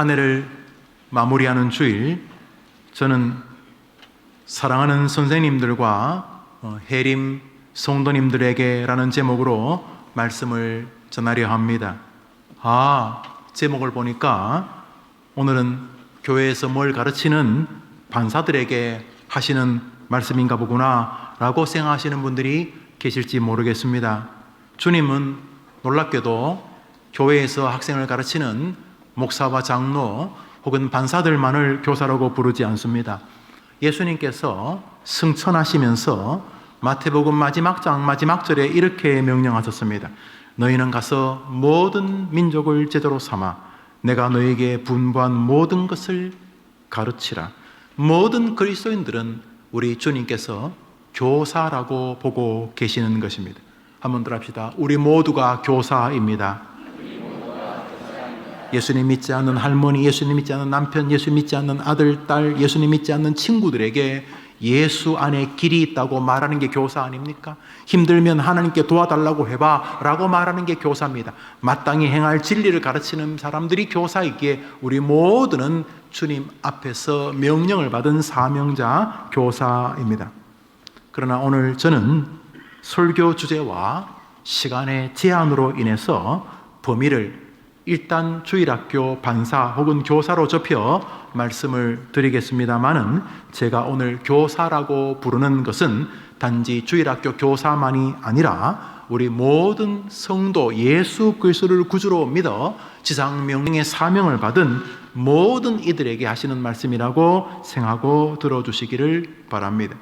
한 해를 마무리하는 주일, 저는 사랑하는 선생님들과 해림 성도님들에게라는 제목으로 말씀을 전하려 합니다. 제목을 보니까 오늘은 교회에서 뭘 가르치는 반사들에게 하시는 말씀인가 보구나 라고 생각하시는 분들이 계실지 모르겠습니다. 주님은 놀랍게도 교회에서 학생을 가르치는 목사와 장로 혹은 반사들만을 교사라고 부르지 않습니다. 예수님께서 승천하시면서 마태복음 마지막 장 마지막 절에 이렇게 명령하셨습니다. 너희는 가서 모든 민족을 제자로 삼아 내가 너희에게 분부한 모든 것을 가르치라. 모든 그리스도인들은 우리 주님께서 교사라고 보고 계시는 것입니다. 한번 더 합시다. 우리 모두가 교사입니다. 예수님 믿지 않는 할머니, 예수님 믿지 않는 남편, 예수 믿지 않는 아들, 딸, 예수님 믿지 않는 친구들에게 예수 안에 길이 있다고 말하는 게 교사 아닙니까? 힘들면 하나님께 도와달라고 해봐 라고 말하는 게 교사입니다. 마땅히 행할 진리를 가르치는 사람들이 교사이기에 우리 모두는 주님 앞에서 명령을 받은 사명자 교사입니다. 그러나 오늘 저는 설교 주제와 시간의 제한으로 인해서 범위를 일단 주일학교 반사 혹은 교사로 좁혀 말씀을 드리겠습니다마는, 제가 오늘 교사라고 부르는 것은 단지 주일학교 교사만이 아니라 우리 모든 성도 예수 그리스도를 구주로 믿어 지상명령의 사명을 받은 모든 이들에게 하시는 말씀이라고 생각하고 들어주시기를 바랍니다.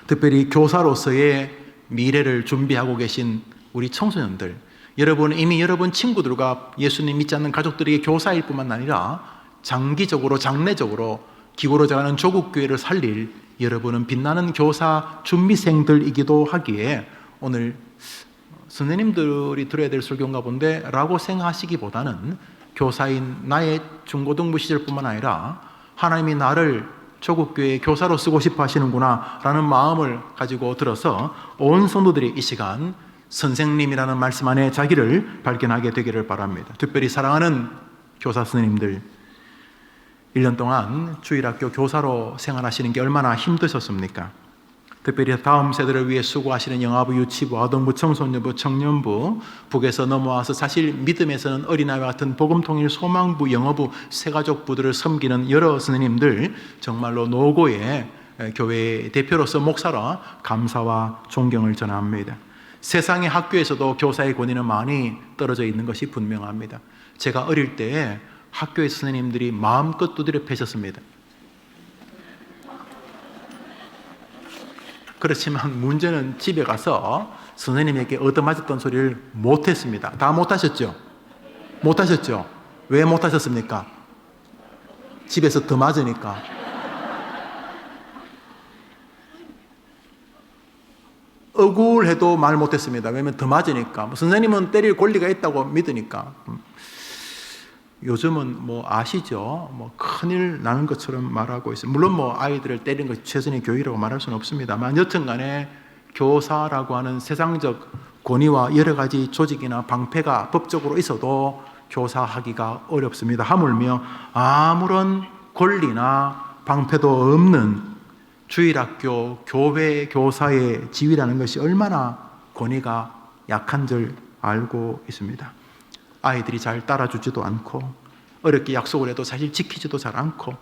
특별히 교사로서의 미래를 준비하고 계신 우리 청소년들, 여러분 이미 여러분 친구들과 예수님 믿지 않는 가족들에게 교사일 뿐만 아니라 장기적으로 장래적으로 기울어져가는 조국교회를 살릴 여러분은 빛나는 교사 준비생들이기도 하기에 오늘 선생님들이 들어야 될 설교인가 본데 라고 생각하시기보다는 교사인 나의 중고등부 시절뿐만 아니라 하나님이 나를 조국교회의 교사로 쓰고 싶어 하시는구나 라는 마음을 가지고 들어서 온 성도들이 이 시간 선생님이라는 말씀 안에 자기를 발견하게 되기를 바랍니다. 특별히 사랑하는 교사 선생님들, 1년 동안 주일학교 교사로 생활하시는 게 얼마나 힘드셨습니까? 특별히 다음 세대를 위해 수고하시는 영아부, 유치부, 아동부, 청소년부, 청년부, 북에서 넘어와서 사실 믿음에서는 어린아이와 같은 복음통일, 소망부, 영어부, 새가족부들을 섬기는 여러 선생님들, 정말로 노고의 교회의 대표로서 목사라 감사와 존경을 전합니다. 세상의 학교에서도 교사의 권위는 많이 떨어져 있는 것이 분명합니다. 제가 어릴 때 학교의 선생님들이 마음껏 두드려 패셨습니다. 그렇지만 문제는 집에 가서 선생님에게 얻어맞았던 소리를 못했습니다. 다 못하셨죠? 못하셨죠? 왜 못하셨습니까? 집에서 더 맞으니까. 억울해도 말 못했습니다. 왜냐하면 더 맞으니까. 선생님은 때릴 권리가 있다고 믿으니까. 요즘은 아시죠? 큰일 나는 것처럼 말하고 있어요. 물론 아이들을 때리는 것이 최선의 교육이라고 말할 수는 없습니다만, 여튼 간에 교사라고 하는 세상적 권위와 여러 가지 조직이나 방패가 법적으로 있어도 교사하기가 어렵습니다. 하물며 아무런 권리나 방패도 없는 주일학교 교회 교사의 지위라는 것이 얼마나 권위가 약한 줄 알고 있습니다. 아이들이 잘 따라주지도 않고, 어렵게 약속을 해도 사실 지키지도 잘 않고,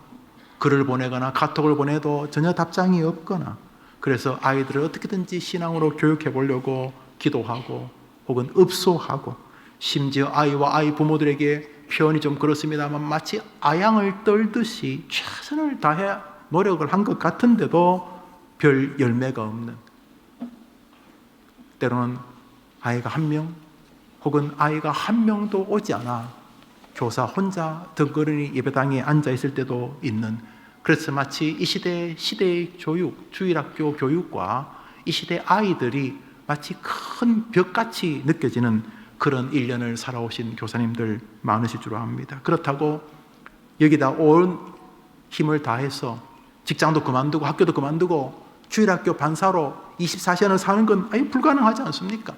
글을 보내거나 카톡을 보내도 전혀 답장이 없거나, 그래서 아이들을 어떻게든지 신앙으로 교육해 보려고 기도하고 혹은 읍소하고, 심지어 아이와 아이 부모들에게 표현이 좀 그렇습니다만 마치 아양을 떨듯이 최선을 다해 노력을 한 것 같은데도 별 열매가 없는, 때로는 아이가 한 명 혹은 아이가 한 명도 오지 않아 교사 혼자 덩그러니 예배당에 앉아 있을 때도 있는, 그래서 마치 이 시대의 교육, 주일학교 교육과 이 시대 아이들이 마치 큰 벽같이 느껴지는 그런 1년을 살아오신 교사님들 많으실 줄 압니다. 그렇다고 여기다 온 힘을 다해서 직장도 그만두고 학교도 그만두고 주일학교 반사로 24시간을 사는 건 아예 불가능하지 않습니까?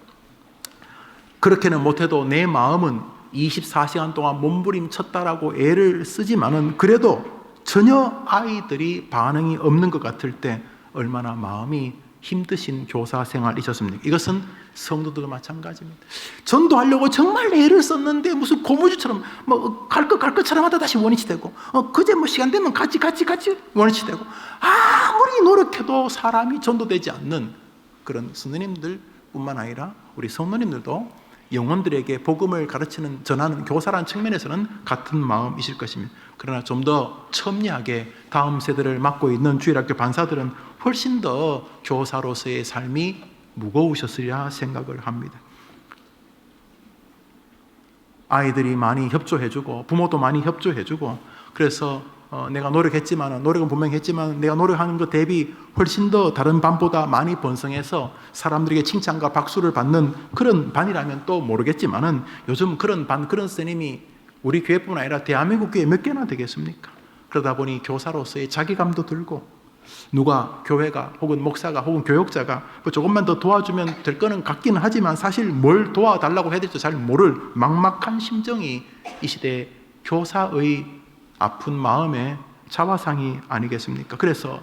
그렇게는 못해도 내 마음은 24시간 동안 몸부림쳤다라고 애를 쓰지만은 그래도 전혀 아이들이 반응이 없는 것 같을 때 얼마나 마음이 힘드신 교사 생활이셨습니까? 이것은 성도들도 마찬가지입니다. 전도하려고 정말 애를 썼는데 무슨 고무줄처럼 갈 것처럼 하다 다시 원위치 되고 그제 시간 되면 같이 원위치 되고 아무리 노력해도 사람이 전도되지 않는 그런 선생님들 뿐만 아니라 우리 성도님들도 영혼들에게 복음을 가르치는 전하는 교사라는 측면에서는 같은 마음이실 것입니다. 그러나 좀 더 첨예하게 다음 세대를 맡고 있는 주일학교 반사들은 훨씬 더 교사로서의 삶이 무거우셨으리라 생각을 합니다. 아이들이 많이 협조해주고 부모도 많이 협조해주고 그래서 내가 노력은 분명히 했지만 내가 노력하는 것 대비 훨씬 더 다른 반보다 많이 번성해서 사람들에게 칭찬과 박수를 받는 그런 반이라면 또 모르겠지만은 요즘 그런 선생님이 우리 교회뿐만 아니라 대한민국 교회 몇 개나 되겠습니까? 그러다 보니 교사로서의 자괴감도 들고 누가 교회가 혹은 목사가 혹은 교역자가 조금만 더 도와주면 될 거는 같기는 하지만 사실 뭘 도와달라고 해야 될지 잘 모를 막막한 심정이 이 시대의 교사의 아픈 마음의 자화상이 아니겠습니까? 그래서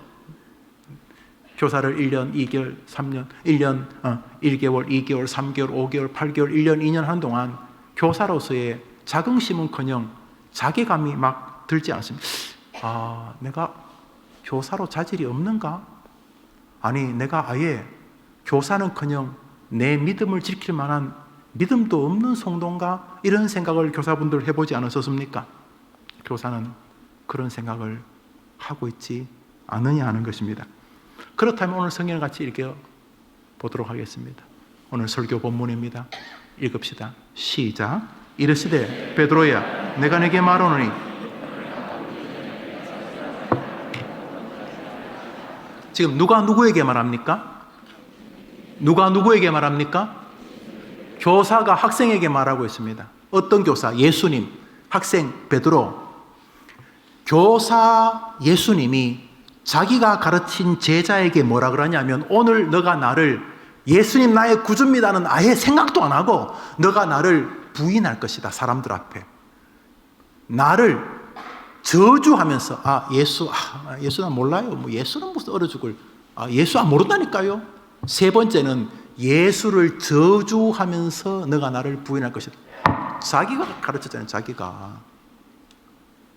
교사를 1년, 2개월, 3년, 1년, 1개월, 2개월, 3개월, 5개월, 8개월, 1년, 2년 하는 동안 교사로서의 자긍심은커녕 자괴감이 막 들지 않습니다. 내가 교사로 자질이 없는가? 아니, 내가 아예 교사는커녕 내 믿음을 지킬 만한 믿음도 없는 성도인가? 이런 생각을 교사분들 해보지 않으셨습니까? 교사는 그런 생각을 하고 있지 않느냐 하는 것입니다. 그렇다면 오늘 성경을 같이 읽어보도록 하겠습니다. 오늘 설교 본문입니다. 읽읍시다. 시작. 이르시되 베드로야 내가 네게 말하노니 지금 누가 누구에게 말합니까? 누가 누구에게 말합니까? 교사가 학생에게 말하고 있습니다. 어떤 교사? 예수님, 학생 베드로. 교사 예수님이 자기가 가르친 제자에게 뭐라 그러냐면 오늘 너가 나를 예수님 나의 구주입니다는 아예 생각도 안 하고 너가 나를 부인할 것이다. 사람들 앞에 나를 저주하면서 예수 난 몰라요. 예수는 무슨 얼어 죽을 예수 모른다니까요. 세 번째는 예수를 저주하면서 너가 나를 부인할 것이다. 자기가 가르쳤잖아요. 자기가.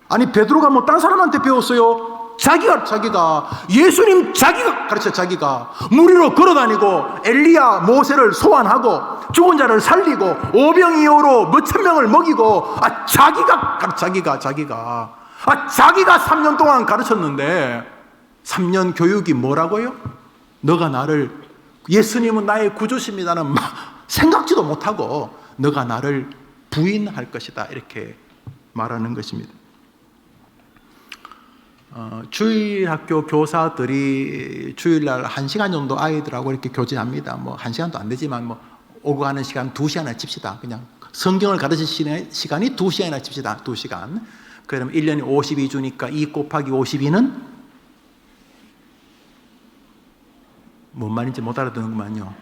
아니 베드로가 딴 사람한테 배웠어요? 자기가 예수님 자기가 가르쳐. 자기가 무리로 걸어다니고 엘리야 모세를 소환하고 죽은 자를 살리고 오병이어로 몇천 명을 먹이고 자기가 3년 동안 가르쳤는데 3년 교육이 뭐라고요? 너가 나를 예수님은 나의 구주십니다는 생각지도 못하고 너가 나를 부인할 것이다 이렇게 말하는 것입니다. 주일학교 교사들이 주일날 1시간 정도 아이들하고 이렇게 교제합니다. 1시간도 안 되지만 오고 가는 시간 2시간을 칩시다. 그냥 성경을 가르치시는 시간이 2시간이나 칩시다. 2시간. 그러면 1년이 52주니까 2 곱하기 52는 뭔 말인지 못 알아듣는구만요.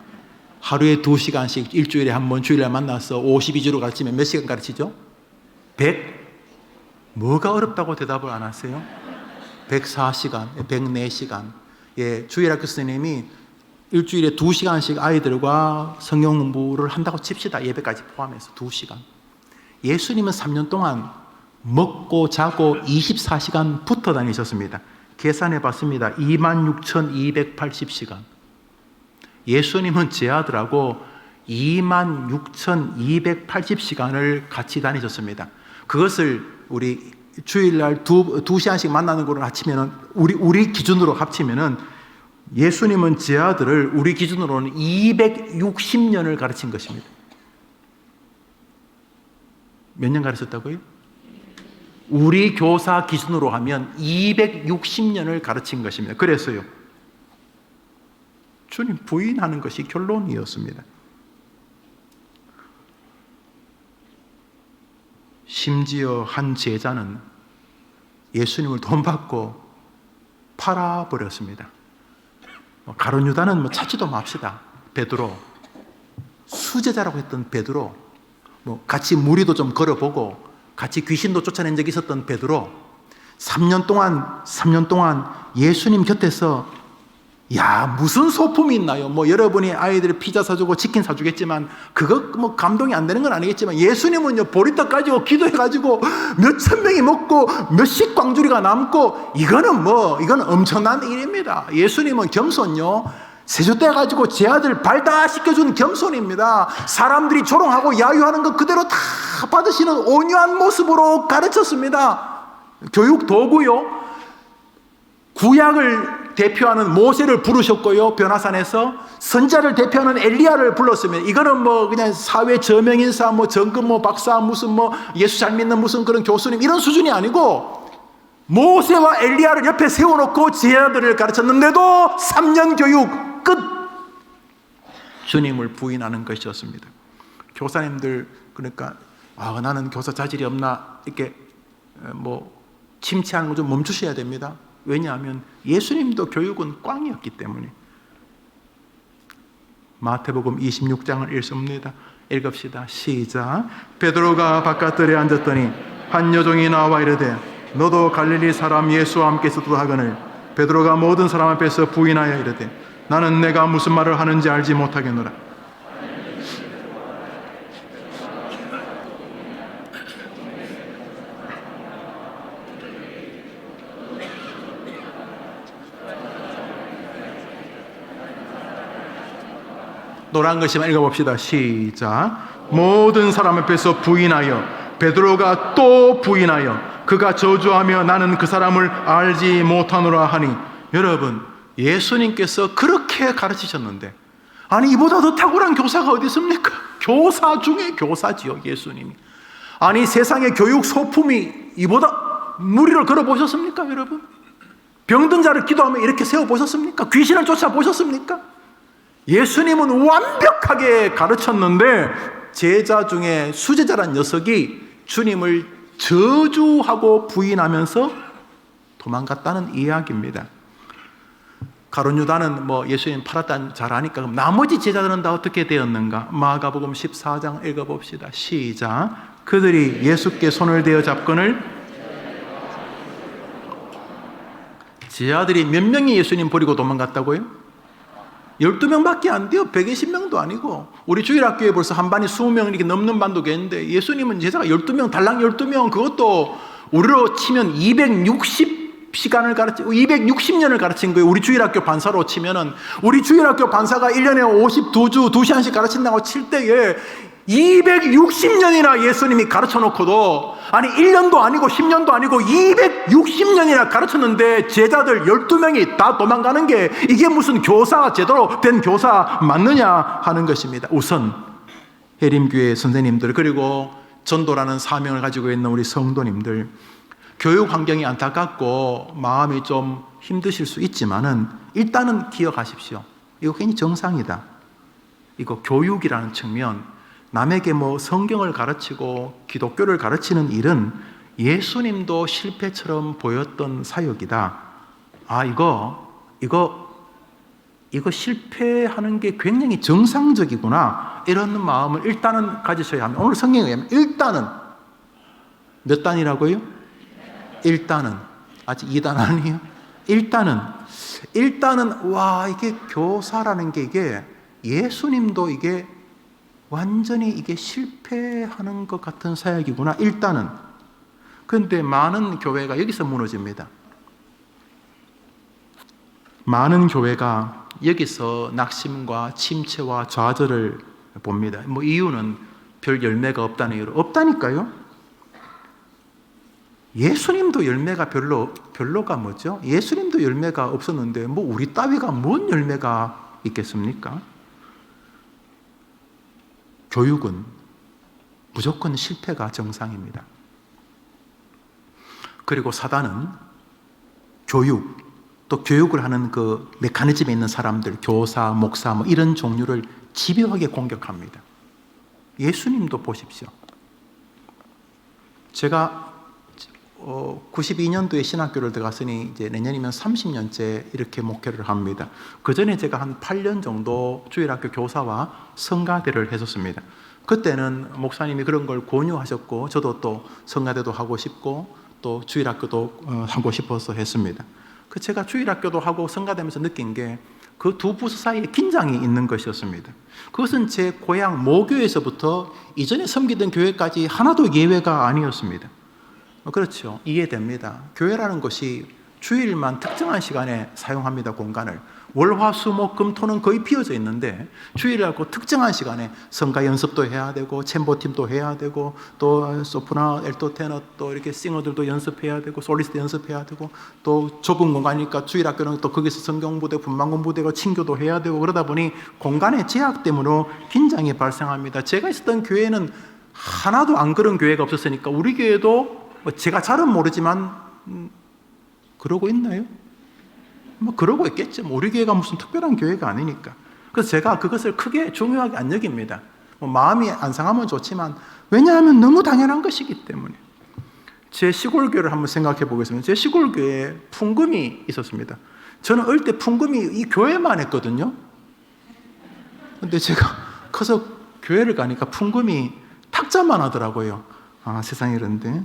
하루에 2시간씩 일주일에 한 번 주일날 만나서 52주로 가르치면 몇 시간 가르치죠? 100? 뭐가 어렵다고 대답을 안 하세요? 104시간, 104시간. 주일학교 선생님이 일주일에 2시간씩 아이들과 성경 공부를 한다고 칩시다. 예배까지 포함해서 2시간. 예수님은 3년 동안 먹고 자고 24시간 붙어 다니셨습니다. 계산해 봤습니다. 26,280시간. 예수님은 제 아들하고 26,280시간을 같이 다니셨습니다. 그것을 우리 주일날 2시간씩 만나는 거로 합치면은 우리 기준으로 합치면은 예수님은 제 아들을 우리 기준으로는 260년을 가르친 것입니다. 몇 년 가르쳤다고요? 우리 교사 기준으로 하면 260년을 가르친 것입니다. 그래서요. 주님 부인하는 것이 결론이었습니다. 심지어 한 제자는 예수님을 돈 받고 팔아버렸습니다. 가룟 유다는 찾지도 맙시다. 베드로, 수제자라고 했던 베드로, 뭐 같이 무리도 좀 걸어보고 같이 귀신도 쫓아낸 적이 있었던 베드로 3년 동안 예수님 곁에서 야, 무슨 소품이 있나요? 뭐 여러분이 아이들 피자 사주고 치킨 사주겠지만 그거 뭐 감동이 안 되는 건 아니겠지만 예수님은요 보리떡 가지고 기도해가지고 몇천 명이 먹고 몇십 광주리가 남고 이건 엄청난 일입니다. 예수님은 겸손요 세숫대 가지고 제 아들 발 다 씻겨준 겸손입니다. 사람들이 조롱하고 야유하는 거 그대로 다 받으시는 온유한 모습으로 가르쳤습니다. 교육 도구요 구약을 대표하는 모세를 부르셨고요. 변화산에서 선자를 대표하는 엘리야를 불렀습니다. 이거는 뭐 그냥 사회 저명인사, 뭐 정금 뭐 박사, 무슨 뭐 예수 잘 믿는 무슨 그런 교수님 이런 수준이 아니고 모세와 엘리야를 옆에 세워놓고 제자들을 가르쳤는데도 3년 교육 끝. 주님을 부인하는 것이었습니다. 교사님들 그러니까 나는 교사 자질이 없나 이렇게 뭐 침체하는 거 좀 멈추셔야 됩니다. 왜냐하면 예수님도 교육은 꽝이었기 때문에. 마태복음 26장을 읽습니다. 읽읍시다. 시작. 베드로가 바깥들에 앉았더니 한 여종이 나와 이르되 너도 갈릴리 사람 예수와 함께 있었다 하거늘 베드로가 모든 사람 앞에서 부인하여 이르되 나는 내가 무슨 말을 하는지 알지 못하겠노라. 노란 글씨만 읽어봅시다. 시작. 모든 사람 앞에서 부인하여 베드로가 또 부인하여 그가 저주하며 나는 그 사람을 알지 못하노라 하니. 여러분 예수님께서 그렇게 가르치셨는데 아니 이보다 더 탁월한 교사가 어디 있습니까? 교사 중에 교사지요 예수님이. 아니 세상의 교육 소품이 이보다 무리를 걸어보셨습니까 여러분? 병든 자를 기도하며 이렇게 세워보셨습니까? 귀신을 쫓아보셨습니까? 예수님은 완벽하게 가르쳤는데 제자 중에 수제자란 녀석이 주님을 저주하고 부인하면서 도망갔다는 이야기입니다. 가룟 유다는 뭐 예수님 팔았다는 잘 아니까 그럼 나머지 제자들은 다 어떻게 되었는가? 마가복음 14장 읽어봅시다. 시작. 그들이 예수께 손을 대어 잡거늘 제자들이 몇 명이 예수님 버리고 도망갔다고요? 12명밖에 안 돼요. 120명도 아니고. 우리 주일학교에 벌써 한 반이 20명 이렇게 넘는 반도 계는데 예수님은 제자가 12명, 달랑 12명, 그것도 우리로 치면 260시간을 260년을 가르친 거예요. 우리 주일학교 반사로 치면은 우리 주일학교 반사가 1년에 52주 2시간씩 가르친다고 칠 때에 260년이나 예수님이 가르쳐 놓고도 아니 1년도 아니고 10년도 아니고 260년이나 가르쳤는데 제자들 12명이 다 도망가는 게 이게 무슨 교사 제대로 된 교사 맞느냐 하는 것입니다. 우선 해림교회 선생님들 그리고 전도라는 사명을 가지고 있는 우리 성도님들 교육 환경이 안타깝고 마음이 좀 힘드실 수 있지만은 일단은 기억하십시오. 이거 굉장히 정상이다. 이거 교육이라는 측면 남에게 뭐 성경을 가르치고 기독교를 가르치는 일은 예수님도 실패처럼 보였던 사역이다. 이거 실패하는 게 굉장히 정상적이구나. 이런 마음을 일단은 가지셔야 합니다. 오늘 성경에 의하면 일단은 몇 단이라고요? 일단은 아직 2단 아니에요? 일단은 이게 교사라는 게 이게 예수님도 이게 완전히 이게 실패하는 것 같은 사역이구나. 일단은. 그런데 많은 교회가 여기서 무너집니다. 많은 교회가 여기서 낙심과 침체와 좌절을 봅니다. 뭐 이유는 별 열매가 없다는 이유로. 없다니까요. 예수님도 열매가 별로가 뭐죠? 예수님도 열매가 없었는데 뭐 우리 따위가 뭔 열매가 있겠습니까? 교육은 무조건 실패가 정상입니다. 그리고 사단은 교육, 또 교육을 하는 그 메커니즘에 있는 사람들, 교사, 목사 뭐 이런 종류를 집요하게 공격합니다. 예수님도 보십시오. 제가 92년도에 신학교를 들어갔으니 이제 내년이면 30년째 이렇게 목회를 합니다. 그 전에 제가 한 8년 정도 주일학교 교사와 성가대를 했었습니다. 그때는 목사님이 그런 걸 권유하셨고 저도 또 성가대도 하고 싶고 또 주일학교도 하고 싶어서 했습니다. 제가 주일학교도 하고 성가대면서 느낀 게 그 두 부서 사이에 긴장이 있는 것이었습니다. 그것은 제 고향 모교에서부터 이전에 섬기던 교회까지 하나도 예외가 아니었습니다. 그렇죠. 이해됩니다. 교회라는 것이 주일만 특정한 시간에 사용합니다. 공간을. 월, 화, 수, 목, 금, 토는 거의 비어져 있는데 주일하고 특정한 시간에 성가 연습도 해야 되고 챔버팀도 해야 되고 또 소프나, 엘토, 테너 또 이렇게 싱어들도 연습해야 되고 솔리스트 연습해야 되고 또 좁은 공간이니까 주일학교는 또 거기서 성경부대, 분만공부대가 친교도 해야 되고 그러다 보니 공간의 제약 때문에 긴장이 발생합니다. 제가 있었던 교회는 하나도 안 그런 교회가 없었으니까 우리 교회도 제가 잘은 모르지만 그러고 있나요? 그러고 있겠죠. 우리 교회가 무슨 특별한 교회가 아니니까. 그래서 제가 그것을 크게 중요하게 안 여깁니다. 마음이 안 상하면 좋지만 왜냐하면 너무 당연한 것이기 때문에. 제 시골 교회를 한번 생각해 보겠습니다. 제 시골 교회에 풍금이 있었습니다. 저는 어릴 때 풍금이 이 교회만 했거든요. 근데 제가 커서 교회를 가니까 풍금이 탁자만 하더라고요. 세상에 이런데.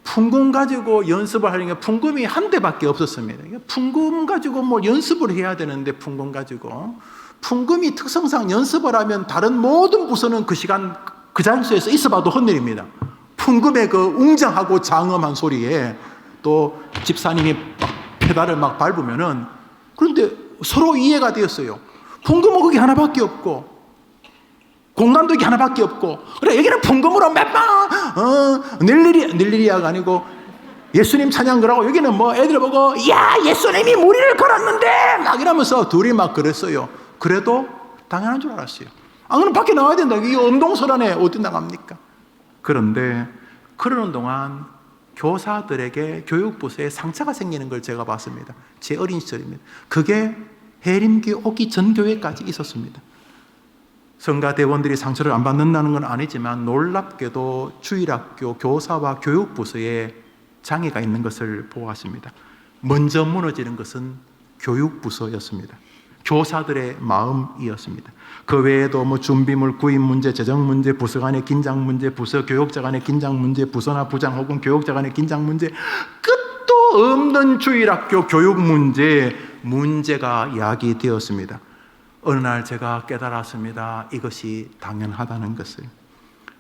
풍금 가지고 연습을 하려니까 풍금이 한 대밖에 없었습니다. 풍금 가지고 뭐 연습을 해야 되는데 풍금 가지고 풍금이 특성상 연습을 하면 다른 모든 부서는 그 시간 그 장소에서 있어봐도 헛일입니다. 풍금의 그 웅장하고 장엄한 소리에 또 집사님이 페달을 막 밟으면은 그런데 서로 이해가 되었어요. 풍금은 거기 하나밖에 없고 공간도 이게 하나밖에 없고 그래 여기는 풍금으로 몇번 닐리리아가 아니고 예수님 찬양 그러고 여기는 뭐 애들 보고 야 예수님이 무리를 걸었는데 막 이러면서 둘이 막 그랬어요. 그래도 당연한 줄 알았어요. 그럼 밖에 나와야 된다. 이 운동설 안에 어디 나갑니까? 그런데 그러는 동안 교사들에게 교육부서에 상처가 생기는 걸 제가 봤습니다. 제 어린 시절입니다. 그게 해림기 오기 전 교회까지 있었습니다. 성가대원들이 상처를 안 받는다는 건 아니지만 놀랍게도 주일학교 교사와 교육부서에 장애가 있는 것을 보았습니다. 먼저 무너지는 것은 교육부서였습니다. 교사들의 마음이었습니다. 그 외에도 뭐 준비물, 구입 문제, 재정 문제, 부서 간의 긴장 문제, 부서 교육자 간의 긴장 문제, 부서나 부장 혹은 교육자 간의 긴장 문제, 끝도 없는 주일학교 교육 문제가 야기되었습니다. 어느 날 제가 깨달았습니다. 이것이 당연하다는 것을.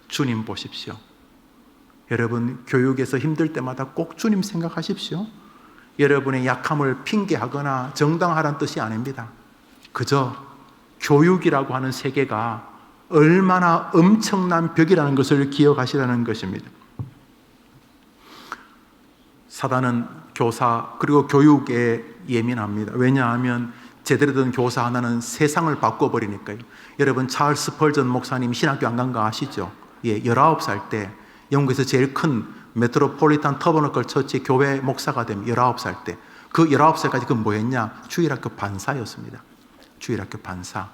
주님 보십시오. 여러분 교육에서 힘들 때마다 꼭 주님 생각하십시오. 여러분의 약함을 핑계하거나 정당화라는 뜻이 아닙니다. 그저 교육이라고 하는 세계가 얼마나 엄청난 벽이라는 것을 기억하시라는 것입니다. 사단은 교사 그리고 교육에 예민합니다. 왜냐하면 제대로 된 교사 하나는 세상을 바꿔버리니까요. 여러분 찰스 스펄전 목사님 신학교 안 간 거 아시죠? 19살 때 영국에서 제일 큰 메트로폴리탄 터버너클 처치 교회 목사가 되면 19살 때 그 19살까지 그 뭐였냐? 주일학교 반사였습니다. 주일학교 반사.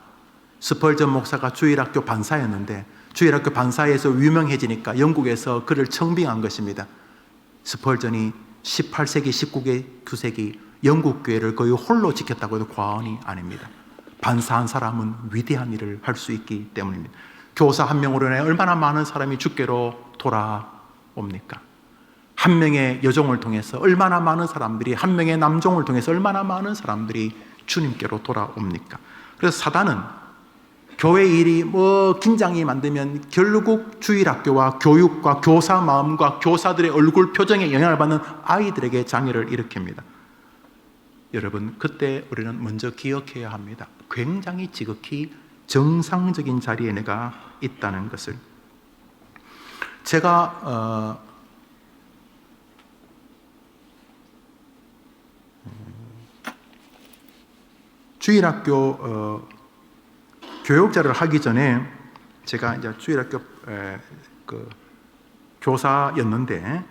스펄전 목사가 주일학교 반사였는데 주일학교 반사에서 유명해지니까 영국에서 그를 청빙한 것입니다. 스펄전이 18세기, 19세기 영국 교회를 거의 홀로 지켰다고 해도 과언이 아닙니다. 반사한 사람은 위대한 일을 할 수 있기 때문입니다. 교사 한 명으로 인해 얼마나 많은 사람이 주께로 돌아옵니까? 한 명의 여종을 통해서 얼마나 많은 사람들이, 한 명의 남종을 통해서 얼마나 많은 사람들이 주님께로 돌아옵니까? 그래서 사단은 교회 일이 긴장이 만들면 결국 주일학교와 교육과 교사 마음과 교사들의 얼굴 표정에 영향을 받는 아이들에게 장애를 일으킵니다. 여러분 그때 우리는 먼저 기억해야 합니다. 굉장히 지극히 정상적인 자리에 내가 있다는 것을. 제가 주일학교 교육자를 하기 전에 제가 이제 주일학교 교사였는데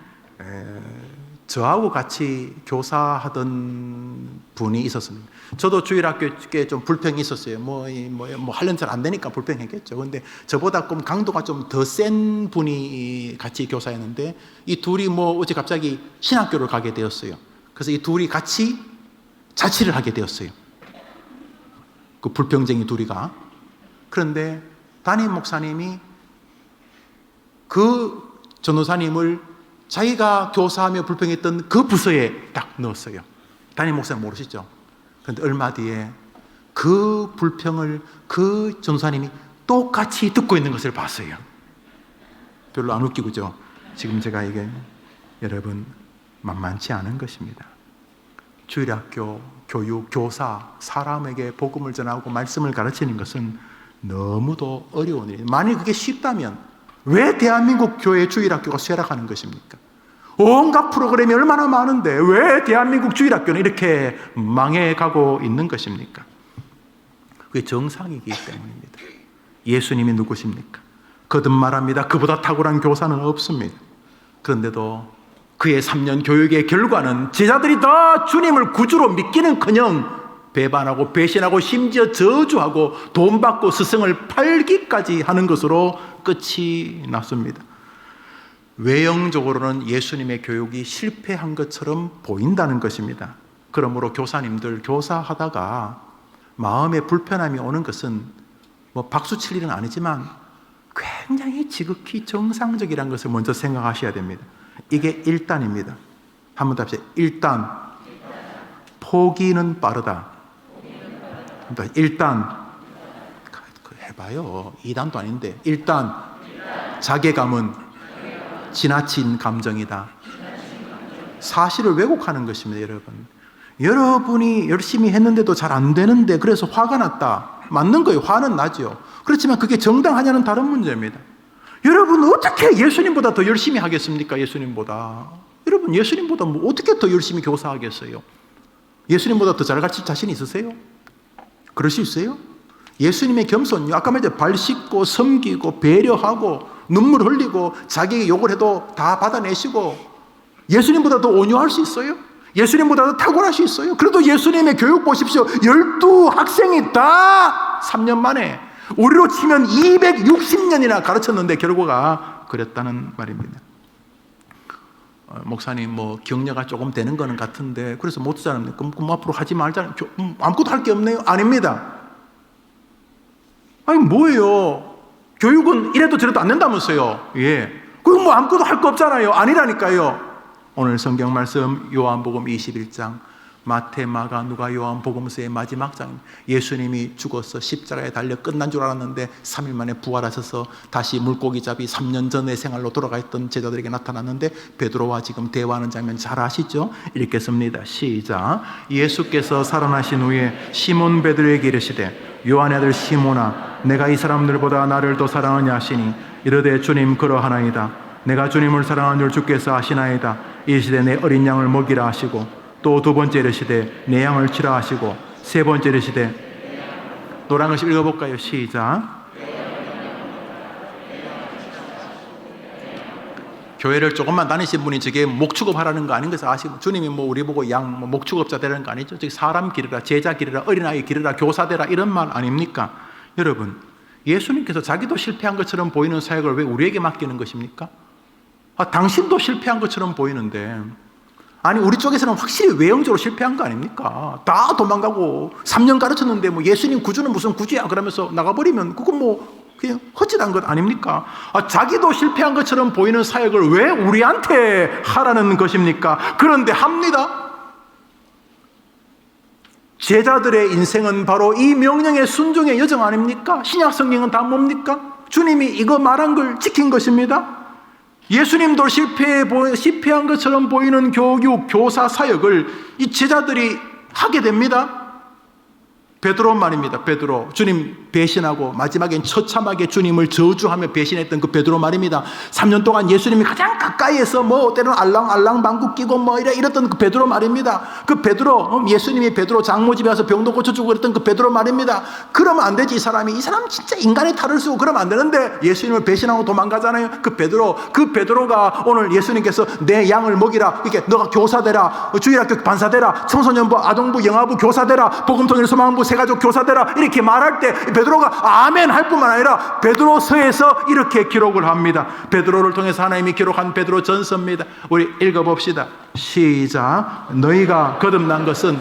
저하고 같이 교사하던 분이 있었습니다. 저도 주일학교에 좀 불평이 있었어요. 뭐 하려는 잘 안 되니까 불평했겠죠. 근데 저보다 좀 강도가 좀 더 센 분이 같이 교사였는데 이 둘이 어제 갑자기 신학교를 가게 되었어요. 그래서 이 둘이 같이 자취를 하게 되었어요. 그 불평쟁이 둘이가. 그런데 담임 목사님이 그 전도사님을 자기가 교사하며 불평했던 그 부서에 딱 넣었어요. 담임 목사는 모르시죠? 그런데 얼마 뒤에 그 불평을 그 전도사님이 똑같이 듣고 있는 것을 봤어요. 별로 안 웃기고죠? 지금 제가 이게 여러분 만만치 않은 것입니다. 주일학교, 교육, 교사, 사람에게 복음을 전하고 말씀을 가르치는 것은 너무도 어려운 일이에요. 만일 그게 쉽다면 왜 대한민국 교회 주일학교가 쇠락하는 것입니까? 온갖 프로그램이 얼마나 많은데 왜 대한민국 주일학교는 이렇게 망해가고 있는 것입니까? 그게 정상이기 때문입니다. 예수님이 누구십니까? 거듭 말합니다. 그보다 탁월한 교사는 없습니다. 그런데도 그의 3년 교육의 결과는 제자들이 다 주님을 구주로 믿기는커녕 배반하고 배신하고 심지어 저주하고 돈 받고 스승을 팔기까지 하는 것으로 끝이 났습니다. 외형적으로는 예수님의 교육이 실패한 것처럼 보인다는 것입니다. 그러므로 교사님들 교사하다가 마음에 불편함이 오는 것은 뭐 박수 칠 일은 아니지만 굉장히 지극히 정상적이라는 것을 먼저 생각하셔야 됩니다. 이게 1단입니다. 한 번 더 합시다. 1단. 포기는 빠르다. 1단. 해봐요. 2단도 아닌데. 1단. 자괴감은 지나친 감정이다. 사실을 왜곡하는 것입니다, 여러분. 여러분이 열심히 했는데도 잘 안 되는데 그래서 화가 났다. 맞는 거예요. 화는 나죠. 그렇지만 그게 정당하냐는 다른 문제입니다. 여러분 어떻게 예수님보다 더 열심히 하겠습니까? 예수님보다. 여러분 예수님보다 뭐 어떻게 더 열심히 교사하겠어요? 예수님보다 더 잘 가르칠 자신 있으세요? 그럴 수 있어요? 예수님의 겸손요. 아까 말했죠. 발 씻고 섬기고 배려하고 눈물 흘리고 자기에게 욕을 해도 다 받아내시고 예수님보다 더 온유할 수 있어요? 예수님보다 더 탁월할 수 있어요? 그래도 예수님의 교육 보십시오. 12학생이 다 3년 만에 우리로 치면 260년이나 가르쳤는데 결과가 그랬다는 말입니다. 목사님 뭐 격려가 조금 되는 거는 같은데 그래서 못 하잖아요. 그럼 앞으로 하지 말잖아요. 아무것도 할 게 없네요. 아닙니다. 아니 뭐예요? 교육은 이래도 저래도 안 된다면서요. 예. 그럼 뭐 아무것도 할 거 없잖아요. 아니라니까요. 오늘 성경 말씀 요한복음 21장 마태, 마가, 누가, 요한복음서의 마지막 장. 예수님이 죽어서 십자가에 달려 끝난 줄 알았는데 3일 만에 부활하셔서 다시 물고기잡이 3년 전의 생활로 돌아가 있던 제자들에게 나타났는데 베드로와 지금 대화하는 장면 잘 아시죠? 읽겠습니다. 시작. 예수께서 살아나신 후에 시몬 베드로에게 이르시되 요한의 아들 시몬아 내가 이 사람들보다 나를 더 사랑하냐 하시니 이르되 주님 그러하나이다. 내가 주님을 사랑하는 줄 주께서 아시나이다. 이르시되 내 어린 양을 먹이라 하시고 또 두 번째 이르시되 내 양을 치라 하시고 세 번째 이르시되 노란 글씨 읽어볼까요? 시작. 교회를 조금만 다니신 분이 저게 목축업하라는 거 아닌 것을 아시고 주님이 뭐 우리 보고 양 목축업자 되라는 거 아니죠? 저기 사람 기르라, 제자 기르라, 어린아이 기르라, 교사 되라 이런 말 아닙니까? 여러분 예수님께서 자기도 실패한 것처럼 보이는 사역을 왜 우리에게 맡기는 것입니까? 당신도 실패한 것처럼 보이는데 아니 우리 쪽에서는 확실히 외형적으로 실패한 거 아닙니까? 다 도망가고 3년 가르쳤는데 뭐 예수님 구주는 무슨 구주야 그러면서 나가버리면 그건 뭐 그냥 헛짓한 것 아닙니까? 자기도 실패한 것처럼 보이는 사역을 왜 우리한테 하라는 것입니까? 그런데 합니다. 제자들의 인생은 바로 이 명령의 순종의 여정 아닙니까? 신약 성경은 다 뭡니까? 주님이 이거 말한 걸 지킨 것입니다. 예수님도 실패한 것처럼 보이는 교육, 교사 사역을 이 제자들이 하게 됩니다. 베드로 말입니다. 베드로 주님 배신하고 마지막엔 처참하게 주님을 저주하며 배신했던 그 베드로 말입니다. 3년 동안 예수님이 가장 가까이에서 뭐 때로는 알랑알랑 방구 끼고 뭐 이랬던 그 베드로 말입니다. 그 베드로 예수님이 베드로 장모집에 와서 병도 고쳐주고 그랬던 그 베드로 말입니다. 그러면 안 되지. 이 사람 진짜 인간의 탈을 쓰고 그러면 안 되는데 예수님을 배신하고 도망가잖아요. 그 베드로가 오늘 예수님께서 내 양을 먹이라 이렇게 너가 교사 되라 주일학교 반사 되라 청소년부 아동부 영아부 교사 되라 복음통일 소망부 세가족 교사 되라 이렇게 말할 때 베드로가 아멘 할 뿐만 아니라 베드로서에서 이렇게 기록을 합니다. 베드로를 통해서 하나님이 기록한 베드로 전서입니다. 우리 읽어봅시다. 시작. 너희가 거듭난 것은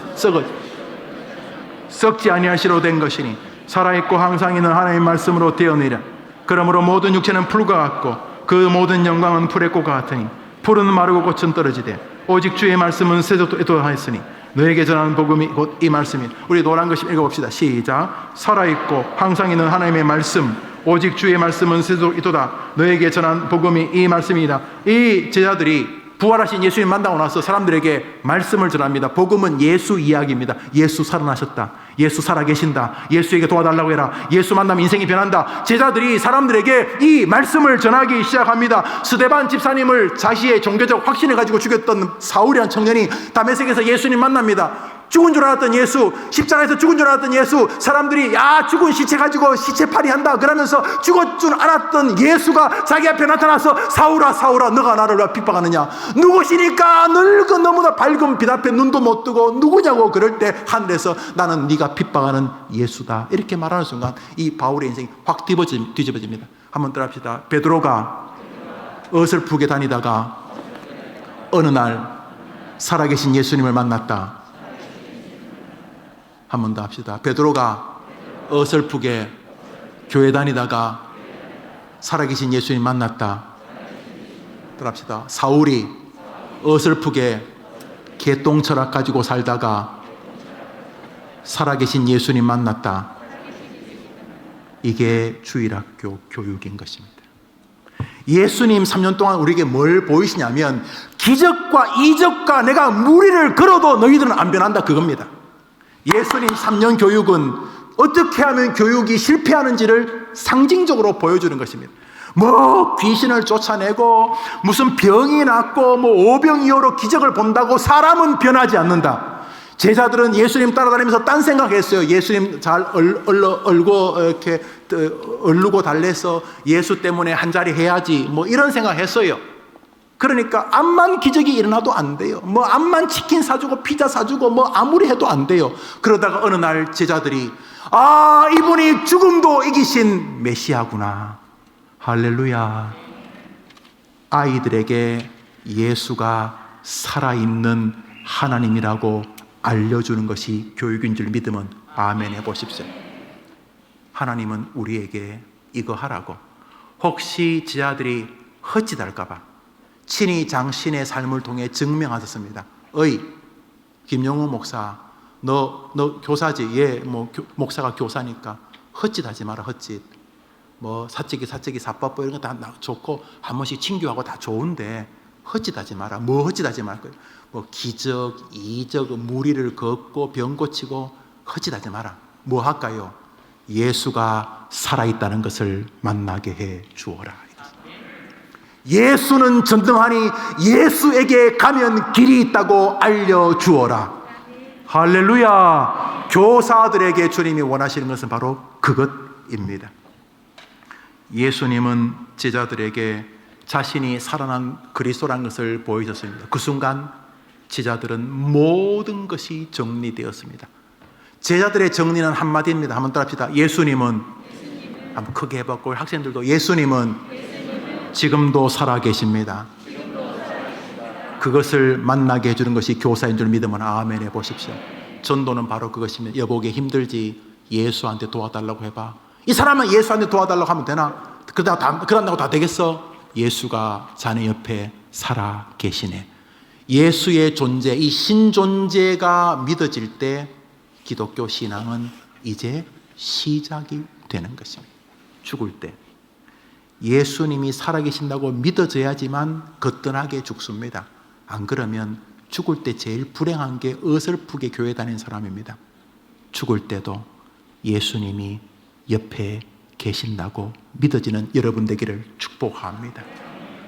썩지 아니할 시로 된 것이니 살아있고 항상 있는 하나님의 말씀으로 되었느니라. 그러므로 모든 육체는 풀과 같고 그 모든 영광은 풀의 꽃과 같으니 풀은 마르고 꽃은 떨어지되 오직 주의 말씀은 새도록 하였으니 너에게 전하는 복음이 곧 이 말씀이. 우리 노란 글씨 읽어봅시다. 시작. 살아있고 항상 있는 하나님의 말씀, 오직 주의 말씀은 새도록 있도다. 너에게 전한 복음이 이 말씀이다. 이 제자들이 부활하신 예수님 만나고 나서 사람들에게 말씀을 전합니다. 복음은 예수 이야기입니다. 예수 살아나셨다. 예수 살아계신다. 예수에게 도와달라고 해라. 예수 만나면 인생이 변한다. 제자들이 사람들에게 이 말씀을 전하기 시작합니다. 스데반 집사님을 자신의 종교적 확신을 가지고 죽였던 사울이라는 청년이 다메섹에서 예수님 만납니다. 죽은 줄 알았던 예수, 십자가에서 죽은 줄 알았던 예수, 사람들이 야 죽은 시체 가지고 시체팔이 한다 그러면서 죽을 줄 알았던 예수가 자기 앞에 나타나서 사울아 사울아 너가 나를 왜 핍박하느냐, 누구시니까 늙은 너무나 밝은 빛 앞에 눈도 못 뜨고 누구냐고 그럴 때 하늘에서 나는 네가 핍박하는 예수다 이렇게 말하는 순간 이 바울의 인생이 확 뒤집어집니다. 한번 따라합시다. 베드로가 어설프게 다니다가 어느 날 살아계신 예수님을 만났다. 한 번 더 합시다. 베드로가 어설프게 교회 다니다가 살아계신 예수님 만났다. 들합시다. 사울이 어설프게 개똥 철학 가지고 살다가 살아계신 예수님 만났다. 이게 주일학교 교육인 것입니다. 예수님 3년 동안 우리에게 뭘 보이시냐면 기적과 이적과 내가 무리를 걸어도 너희들은 안 변한다 그겁니다. 예수님 3년 교육은 어떻게 하면 교육이 실패하는지를 상징적으로 보여주는 것입니다. 뭐 귀신을 쫓아내고 무슨 병이 낫고 뭐 오병이어로 기적을 본다고 사람은 변하지 않는다. 제자들은 예수님 따라다니면서 딴 생각했어요. 예수님 잘 얼고 이렇게 얼르고 달래서 예수 때문에 한 자리 해야지 뭐 이런 생각했어요. 그러니까 암만 기적이 일어나도 안 돼요. 뭐 암만 치킨 사주고 피자 사주고 뭐 아무리 해도 안 돼요. 그러다가 어느 날 제자들이 아 이분이 죽음도 이기신 메시아구나. 할렐루야. 아이들에게 예수가 살아있는 하나님이라고 알려주는 것이 교육인 줄 믿으면 아멘 해보십시오. 하나님은 우리에게 이거 하라고, 혹시 제자들이 헛짓할까봐 친히 당신의 삶을 통해 증명하셨습니다. 어이 김용호 목사, 너 교사지? 예, 뭐 목사가 교사니까 헛짓하지 마라. 헛짓. 뭐 사적이 사법부 이런 거 다 좋고 한 번씩 친교하고 다 좋은데 헛짓하지 마라. 뭐 헛짓하지 말고요. 뭐 기적, 이적, 무리를 걷고 병 고치고 헛짓하지 마라. 뭐 할까요? 예수가 살아있다는 것을 만나게 해 주어라. 예수는 전등하니 예수에게 가면 길이 있다고 알려주어라. 할렐루야. 교사들에게 주님이 원하시는 것은 바로 그것입니다. 예수님은 제자들에게 자신이 살아난 그리스도라는 것을 보여줬습니다. 그 순간 제자들은 모든 것이 정리되었습니다. 제자들의 정리는 한마디입니다. 한번 따라합시다. 예수님은 한번 크게 해봤고 학생들도 예수님은 지금도 살아계십니다. 그것을 만나게 해주는 것이 교사인 줄 믿으면 아멘 해보십시오. 전도는 바로 그것입니다. 여보게 힘들지 예수한테 도와달라고 해봐. 이 사람은 예수한테 도와달라고 하면 되나? 그런다고 다 되겠어? 예수가 자네 옆에 살아계시네. 예수의 존재, 이 신존재가 믿어질 때 기독교 신앙은 이제 시작이 되는 것입니다. 죽을 때 예수님이 살아계신다고 믿어져야지만 거뜬하게 죽습니다. 안 그러면 죽을 때 제일 불행한 게 어설프게 교회 다니는 사람입니다. 죽을 때도 예수님이 옆에 계신다고 믿어지는 여러분 되기를 축복합니다.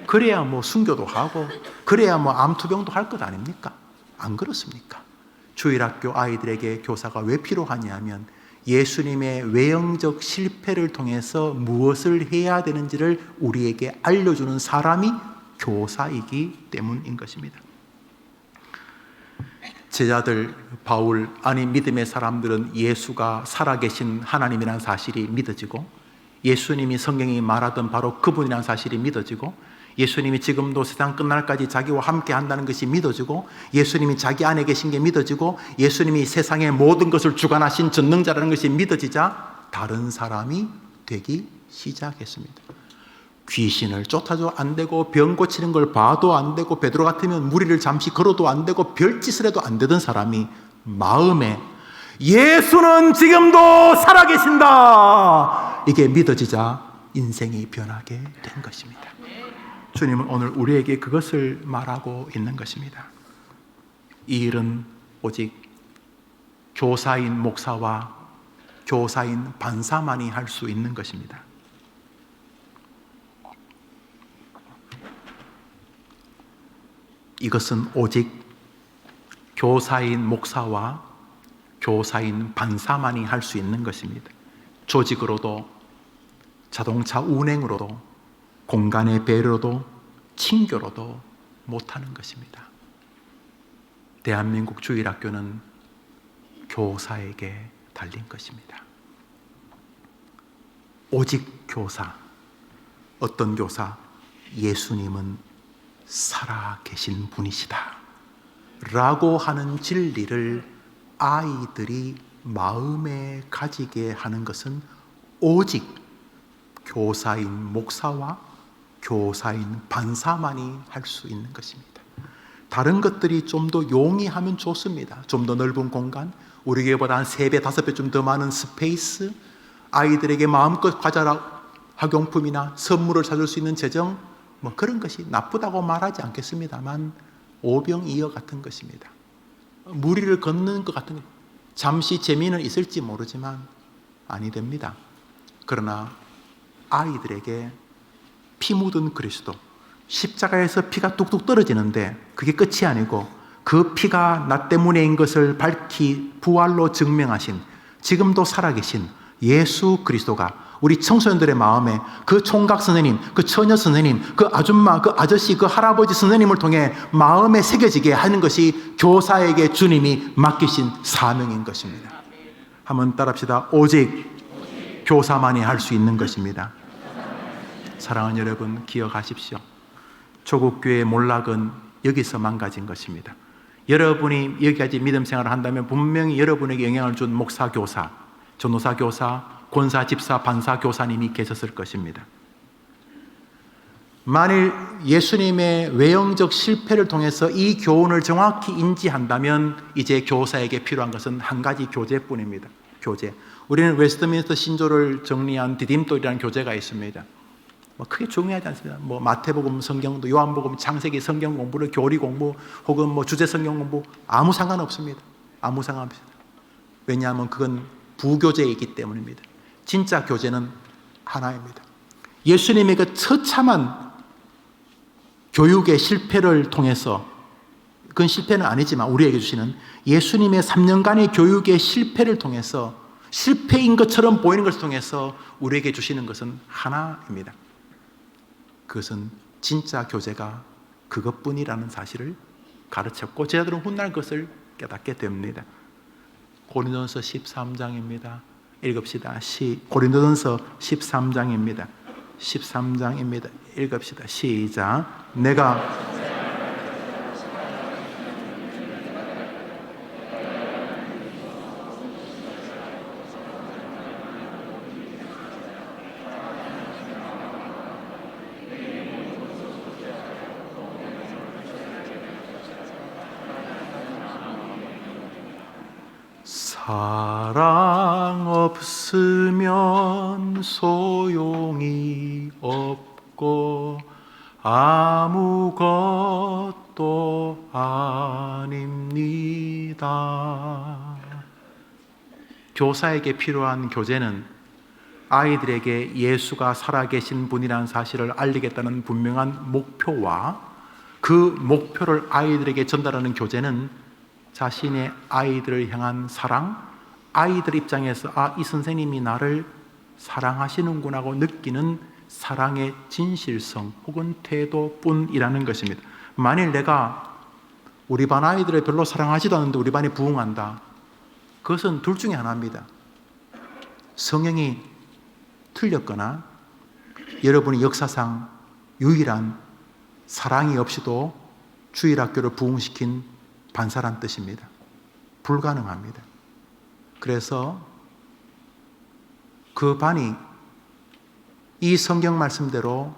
그래야 뭐 순교도 하고 그래야 뭐 암투병도 할 것 아닙니까? 안 그렇습니까? 주일학교 아이들에게 교사가 왜 필요하냐 하면 예수님의 외형적 실패를 통해서 무엇을 해야 되는지를 우리에게 알려주는 사람이 교사이기 때문인 것입니다. 제자들, 바울, 아니 믿음의 사람들은 예수가 살아계신 하나님이라는 사실이 믿어지고 예수님이 성경이 말하던 바로 그분이라는 사실이 믿어지고 예수님이 지금도 세상 끝날까지 자기와 함께 한다는 것이 믿어지고 예수님이 자기 안에 계신 게 믿어지고 예수님이 세상의 모든 것을 주관하신 전능자라는 것이 믿어지자 다른 사람이 되기 시작했습니다. 귀신을 쫓아도 안 되고 병 고치는 걸 봐도 안 되고 베드로 같으면 무리를 잠시 걸어도 안 되고 별짓을 해도 안 되던 사람이 마음에 예수는 지금도 살아계신다, 이게 믿어지자 인생이 변하게 된 것입니다. 주님은 오늘 우리에게 그것을 말하고 있는 것입니다. 이 일은 오직 교사인 목사와 교사인 반사만이 할 수 있는 것입니다. 이것은 오직 교사인 목사와 교사인 반사만이 할 수 있는 것입니다. 조직으로도, 자동차 운행으로도, 공간의 배려로도, 친교로도 못하는 것입니다. 대한민국 주일학교는 교사에게 달린 것입니다. 오직 교사. 어떤 교사? 예수님은 살아계신 분이시다 라고 하는 진리를 아이들이 마음에 가지게 하는 것은 오직 교사인 목사와 교사인 반사만이 할 수 있는 것입니다. 다른 것들이 좀 더 용이하면 좋습니다. 좀 더 넓은 공간, 우리 교회보다 한 3배, 5배 좀 더 많은 스페이스, 아이들에게 마음껏 과자라 학용품이나 선물을 사줄 수 있는 재정, 뭐 그런 것이 나쁘다고 말하지 않겠습니다만 오병이어 같은 것입니다. 무리를 걷는 것 같은 것, 잠시 재미는 있을지 모르지만 아니 됩니다. 그러나 아이들에게 피 묻은 그리스도, 십자가에서 피가 뚝뚝 떨어지는데 그게 끝이 아니고 그 피가 나 때문에인 것을 밝히 부활로 증명하신, 지금도 살아계신 예수 그리스도가 우리 청소년들의 마음에 그 총각 선생님, 그 처녀 선생님, 그 아줌마, 그 아저씨, 그 할아버지 선생님을 통해 마음에 새겨지게 하는 것이 교사에게 주님이 맡기신 사명인 것입니다. 한번 따라합시다. 오직 교사만이 할 수 있는 것입니다. 사랑하는 여러분, 기억하십시오. 조국교회의 몰락은 여기서 망가진 것입니다. 여러분이 여기까지 믿음 생활을 한다면 분명히 여러분에게 영향을 준 목사, 교사, 전도사, 교사, 권사, 집사, 반사, 교사님이 계셨을 것입니다. 만일 예수님의 외형적 실패를 통해서 이 교훈을 정확히 인지한다면 이제 교사에게 필요한 것은 한 가지 교재뿐입니다. 교재. 우리는 웨스트민스터 신조를 정리한 디딤돌이라는 교재가 있습니다. 크게 중요하지 않습니다. 마태복음 성경도, 요한복음, 창세기 성경 공부를 교리 공부 혹은 주제 성경 공부 아무 상관없습니다. 아무 상관없습니다. 왜냐하면 그건 부교재이기 때문입니다. 진짜 교재는 하나입니다. 예수님의 그 처참한 교육의 실패를 통해서, 그건 실패는 아니지만 우리에게 주시는 예수님의 3년간의 교육의 실패를 통해서, 실패인 것처럼 보이는 것을 통해서 우리에게 주시는 것은 하나입니다. 그것은 진짜 교재가 그것뿐이라는 사실을 가르쳤고 제자들은 훗날 그것을 깨닫게 됩니다. 고린도전서 13장입니다. 읽읍시다. 고린도전서 13장입니다. 13장입니다. 읽읍시다. 시작. 내가 사랑 없으면 소용이 없고 아무것도 아닙니다. 교사에게 필요한 교재는 아이들에게 예수가 살아계신 분이라는 사실을 알리겠다는 분명한 목표와 그 목표를 아이들에게 전달하는 교재는 자신의 아이들을 향한 사랑, 아이들 입장에서 이 선생님이 나를 사랑하시는구나 하고 느끼는 사랑의 진실성 혹은 태도뿐이라는 것입니다. 만일 내가 우리 반 아이들을 별로 사랑하지도 않는데 우리 반이 부흥한다, 그것은 둘 중에 하나입니다. 성경이 틀렸거나 여러분이 역사상 유일한 사랑이 없이도 주일학교를 부흥시킨 반사란 뜻입니다. 불가능합니다. 그래서 그 반이 이 성경 말씀대로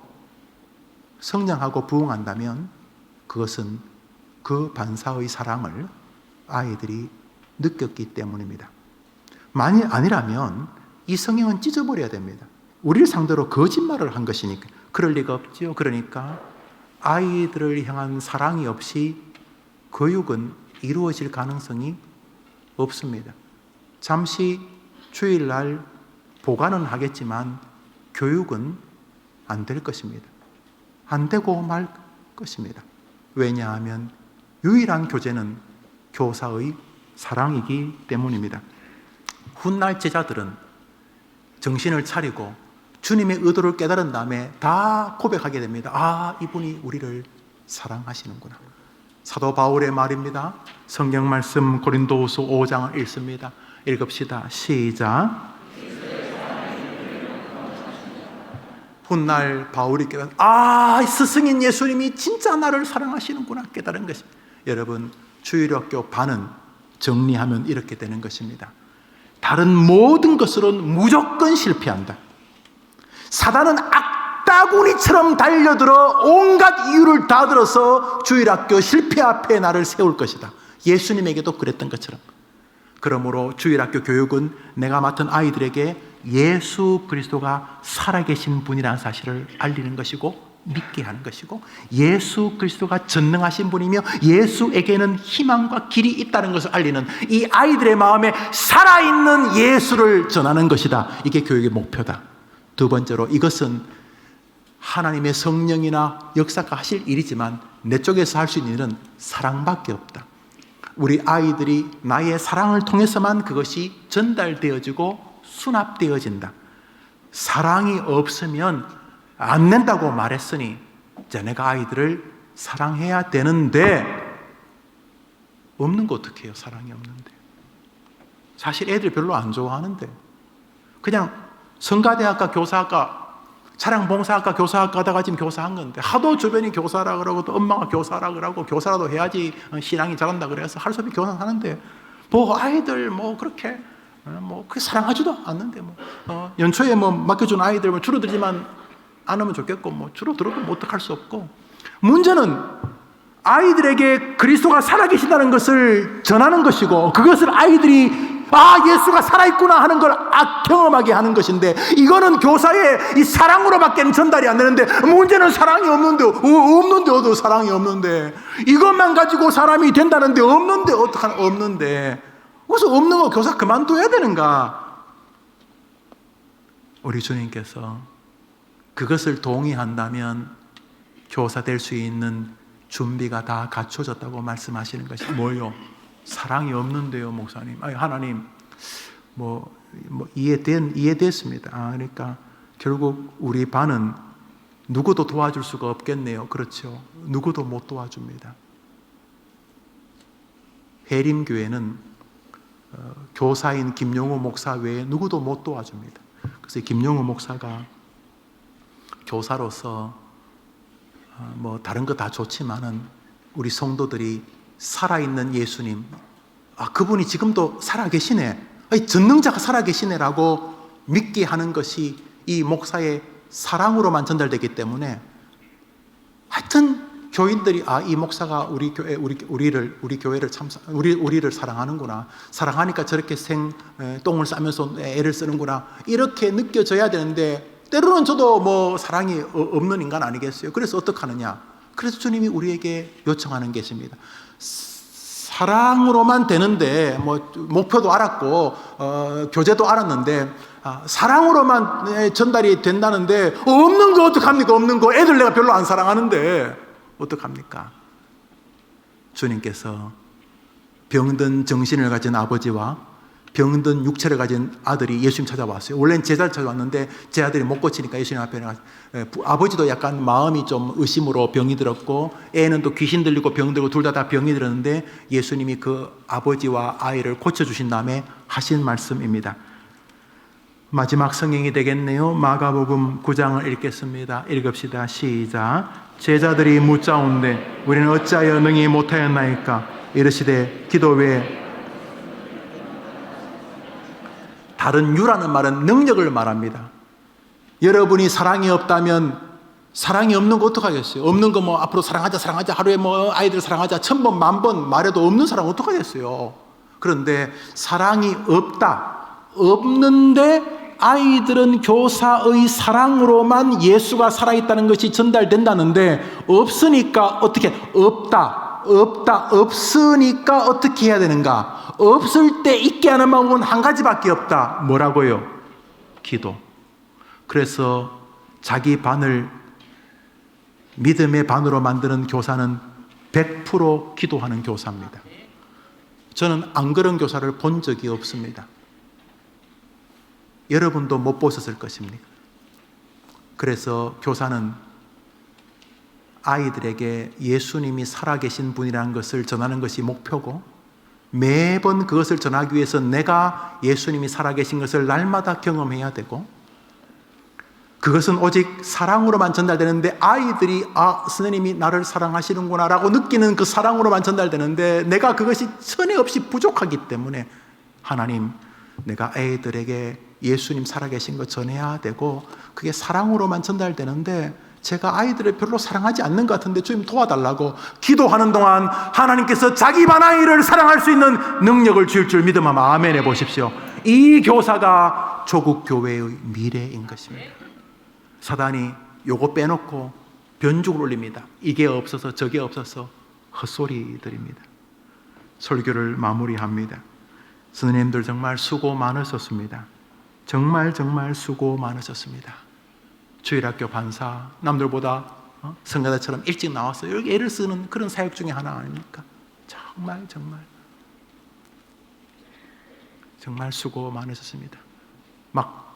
성장하고 부흥한다면 그것은 그 반사의 사랑을 아이들이 느꼈기 때문입니다. 만일 아니라면 이 성경은 찢어버려야 됩니다. 우리를 상대로 거짓말을 한 것이니까. 그럴 리가 없지요. 그러니까 아이들을 향한 사랑이 없이 교육은 이루어질 가능성이 없습니다. 잠시 주일날 보관은 하겠지만 교육은 안 될 것입니다. 안 되고 말 것입니다. 왜냐하면 유일한 교제는 교사의 사랑이기 때문입니다. 훗날 제자들은 정신을 차리고 주님의 의도를 깨달은 다음에 다 고백하게 됩니다. 아, 이분이 우리를 사랑하시는구나. 사도 바울의 말입니다. 성경 말씀 고린도후서 5장을 읽습니다. 읽읍시다. 시작. 훗날 바울이 깨달은, 아, 스승인 예수님이 진짜 나를 사랑하시는구나 깨달은 것입니다. 여러분, 주일학교 반은 정리하면 이렇게 되는 것입니다. 다른 모든 것으로는 무조건 실패한다. 사단은 악다구니처럼 달려들어 온갖 이유를 다 들어서 주일학교 실패 앞에 나를 세울 것이다. 예수님에게도 그랬던 것처럼. 그러므로 주일학교 교육은 내가 맡은 아이들에게 예수 그리스도가 살아계신 분이라는 사실을 알리는 것이고 믿게 하는 것이고, 예수 그리스도가 전능하신 분이며 예수에게는 희망과 길이 있다는 것을 알리는 이 아이들의 마음에 살아있는 예수를 전하는 것이다. 이게 교육의 목표다. 두 번째로, 이것은 하나님의 성령이나 역사가 하실 일이지만 내 쪽에서 할 수 있는 일은 사랑밖에 없다. 우리 아이들이 나의 사랑을 통해서만 그것이 전달되어지고 수납되어진다. 사랑이 없으면 안 된다고 말했으니 이제 내가 아이들을 사랑해야 되는데, 없는 거 어떻게 해요? 사랑이 없는데. 사실 애들 별로 안 좋아하는데, 그냥 성가대학과 교사학과, 차량봉사학과 교사학과 하다가 지금 교사한 건데, 하도 주변이 교사라 그러고 또 엄마가 교사라 그러고 교사라도 해야지 신앙이 자란다 그래서 할 수 없이 교사하는데, 뭐 아이들 뭐 그렇게 그 사랑하지도 않는데, 연초에 맡겨준 아이들 줄어들지만 않으면 좋겠고, 줄어들어도 어떡할 수 없고, 문제는 아이들에게 그리스도가 살아계신다는 것을 전하는 것이고, 그것을 아이들이 예수가 살아있구나 하는 걸 경험하게 하는 것인데, 이거는 교사의 이 사랑으로밖에 전달이 안 되는데, 문제는 사랑이 없는데 사랑이 없는데, 이것만 가지고 사람이 된다는데 없는데 그래서 없는 거 교사 그만둬야 되는가? 우리 주님께서 그것을 동의한다면 교사 될 수 있는 준비가 다 갖춰졌다고 말씀하시는 것이 뭐요? 사랑이 없는데요, 목사님. 하나님, 이해됐습니다. 그러니까 결국 우리 반은 누구도 도와줄 수가 없겠네요. 그렇죠. 누구도 못 도와줍니다. 해림교회는 교사인 김용호 목사 외에 누구도 못 도와줍니다. 그래서 김용호 목사가 교사로서 다른 거 다 좋지만은 우리 성도들이 살아있는 예수님, 그분이 지금도 살아계시네, 전능자가 살아계시네라고 믿게 하는 것이 이 목사의 사랑으로만 전달되기 때문에, 하여튼 교인들이 이 목사가 우리 교회 우리를 사랑하는구나, 사랑하니까 저렇게 똥을 싸면서 애를 쓰는구나, 이렇게 느껴져야 되는데, 때로는 저도 사랑이 없는 인간 아니겠어요? 그래서 어떡하느냐? 그래서 주님이 우리에게 요청하는 게 있습니다. 사랑으로만 되는데, 목표도 알았고 교제도 알았는데, 사랑으로만 전달이 된다는데, 없는 거 어떡합니까? 없는 거 애들 내가 별로 안 사랑하는데 어떡합니까? 주님께서 병든 정신을 가진 아버지와 병든 육체를 가진 아들이 예수님 찾아왔어요. 원래는 제자를 찾아왔는데 제 아들이 못 고치니까 예수님 앞에 나가서, 아버지도 약간 마음이 좀 의심으로 병이 들었고, 애는 또 귀신 들리고 병 들고 둘 다 병이 들었는데, 예수님이 그 아버지와 아이를 고쳐주신 다음에 하신 말씀입니다. 마지막 성경이 되겠네요. 마가복음 9장을 읽겠습니다. 읽읍시다. 시작. 제자들이 묻자온대 우리는 어찌하여 능히 못하였나이까? 이르시되 기도 외에, 다른 유라는 말은 능력을 말합니다. 여러분이 사랑이 없다면 사랑이 없는 거 어떡하겠어요? 없는 거 뭐 앞으로 사랑하자 하루에 뭐 아이들 사랑하자 1000번 만번 말해도 없는 사람 어떡하겠어요? 그런데 사랑이 없는데 아이들은 교사의 사랑으로만 예수가 살아있다는 것이 전달된다는데 없으니까 어떻게 없으니까 어떻게 해야 되는가? 없을 때 있게 하는 방법은 한 가지밖에 없다. 뭐라고요? 기도. 그래서 자기 반을 믿음의 반으로 만드는 교사는 100% 기도하는 교사입니다. 저는 안 그런 교사를 본 적이 없습니다. 여러분도 못 보셨을 것입니다. 그래서 교사는 아이들에게 예수님이 살아계신 분이라는 것을 전하는 것이 목표고, 매번 그것을 전하기 위해서 내가 예수님이 살아계신 것을 날마다 경험해야 되고, 그것은 오직 사랑으로만 전달되는데 아이들이 선생님이 나를 사랑하시는구나 라고 느끼는 그 사랑으로만 전달되는데 내가 그것이 전혀 없이 부족하기 때문에 하나님, 내가 아이들에게 예수님 살아계신 것 전해야 되고 그게 사랑으로만 전달되는데 제가 아이들을 별로 사랑하지 않는 것 같은데 주님 도와달라고 기도하는 동안 하나님께서 자기 반 아이를 사랑할 수 있는 능력을 주실 줄 믿으면 아멘 해보십시오. 이 교사가 조국 교회의 미래인 것입니다. 사단이 요거 빼놓고 변죽을 올립니다. 이게 없어서 저게 없어서 헛소리들입니다. 설교를 마무리합니다. 선생님들 정말 수고 많으셨습니다. 정말 수고 많으셨습니다. 주일학교 반사, 남들보다 성가대처럼 일찍 나와서 여기 애를 쓰는 그런 사역 중에 하나 아닙니까? 정말 수고 많으셨습니다. 막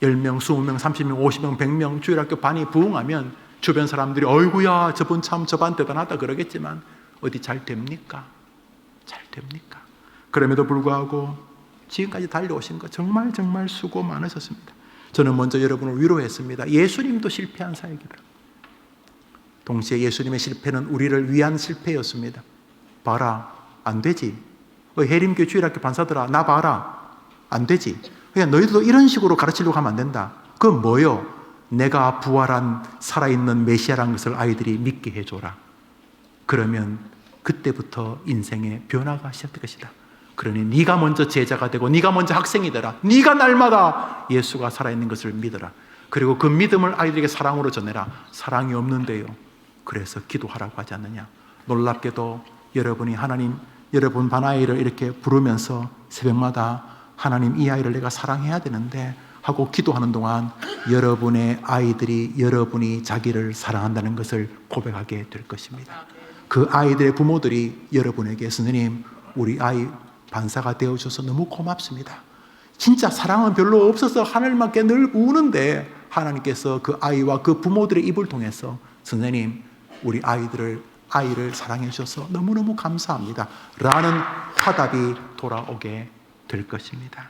10명, 20명, 30명, 50명, 100명 주일학교 반이 부흥하면 주변 사람들이 어이구야 저분 참 저반 대단하다 그러겠지만 어디 잘 됩니까? 그럼에도 불구하고 지금까지 달려오신 거 정말 수고 많으셨습니다. 저는 먼저 여러분을 위로했습니다. 예수님도 실패한 사역이다. 동시에 예수님의 실패는 우리를 위한 실패였습니다. 봐라, 안 되지. 해림교 주일학교 반사들아, 나 봐라, 안 되지. 그냥 너희들도 이런 식으로 가르치려고 하면 안 된다. 그건 뭐요? 내가 부활한 살아있는 메시아라는 것을 아이들이 믿게 해줘라. 그러면 그때부터 인생의 변화가 시작될 것이다. 그러니 네가 먼저 제자가 되고 네가 먼저 학생이 되라. 네가 날마다 예수가 살아있는 것을 믿어라. 그리고 그 믿음을 아이들에게 사랑으로 전해라. 사랑이 없는데요, 그래서 기도하라고 하지 않느냐. 놀랍게도 여러분이 하나님, 여러분 반 아이를 이렇게 부르면서 새벽마다 하나님, 이 아이를 내가 사랑해야 되는데 하고 기도하는 동안 여러분의 아이들이 여러분이 자기를 사랑한다는 것을 고백하게 될 것입니다. 그 아이들의 부모들이 여러분에게 선생님, 우리 아이 반사가 되어줘서 너무 고맙습니다. 진짜 사랑은 별로 없어서 하늘밖에 늘 우는데 하나님께서 그 아이와 그 부모들의 입을 통해서 선생님, 우리 아이를 사랑해 주셔서 너무너무 감사합니다 라는 화답이 돌아오게 될 것입니다.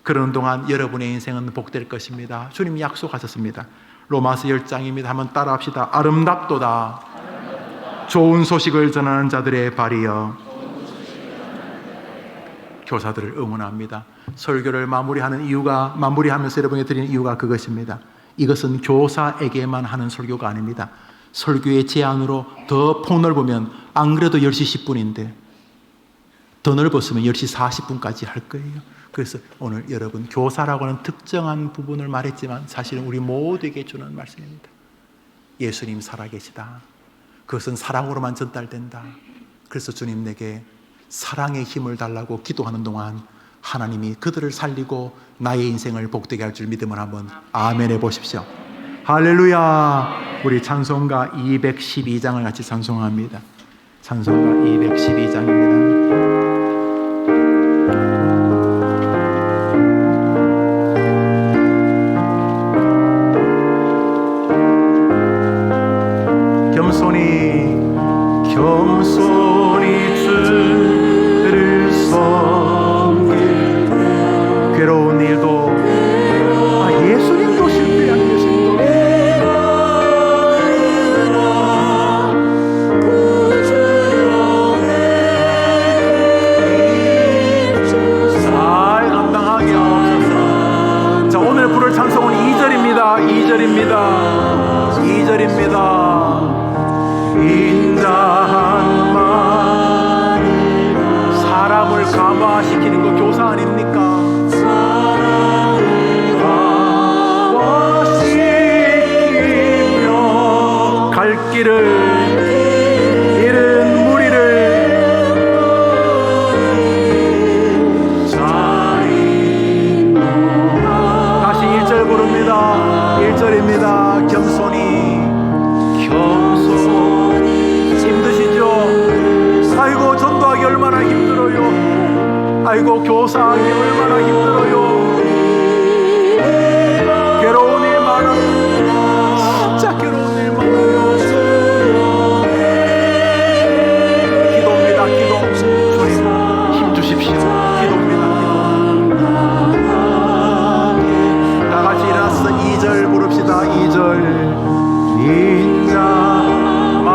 그러는 동안 여러분의 인생은 복될 것입니다. 주님 약속하셨습니다. 로마서 10장입니다. 한번 따라합시다. 아름답도다 좋은 소식을 전하는 자들의 발이여. 교사들을 응원합니다. 설교를 마무리하면서 여러분에게 드리는 이유가 그것입니다. 이것은 교사에게만 하는 설교가 아닙니다. 설교의 제한으로 더 폭넓으면 안 그래도 10시 10분인데 더 넓었으면 10시 40분까지 할 거예요. 그래서 오늘 여러분, 교사라고 하는 특정한 부분을 말했지만 사실은 우리 모두에게 주는 말씀입니다. 예수님 살아계시다. 그것은 사랑으로만 전달된다. 그래서 주님 내게 사랑의 힘을 달라고 기도하는 동안 하나님이 그들을 살리고 나의 인생을 복되게 할 줄 믿음을 한번 아멘 해보십시오. 할렐루야. 우리 찬송가 212장을 같이 찬송합니다. 찬송가 212장입니다. 겸손히 주를 섬기고 괴로운 일도 예수님도 실패한 예수님도 감화시키는 거 교사 아닙니까? 감화시키며 갈 길을 잃은 무리를 다시 1절 부릅니다. 1절입니다. 겸손히 힘드시죠? 아이고 전도하기 얼마나 힘들어요. 아이고 교사하기 얼마나 힘들어요. 괴로운 일 많아요. 진짜 괴로운 일 많아요. 기도입니다. 기도. 주님 힘 주십시오. 기도입니다. 기도. 다 같이 일어나서 2절 부릅시다. 2절 인자만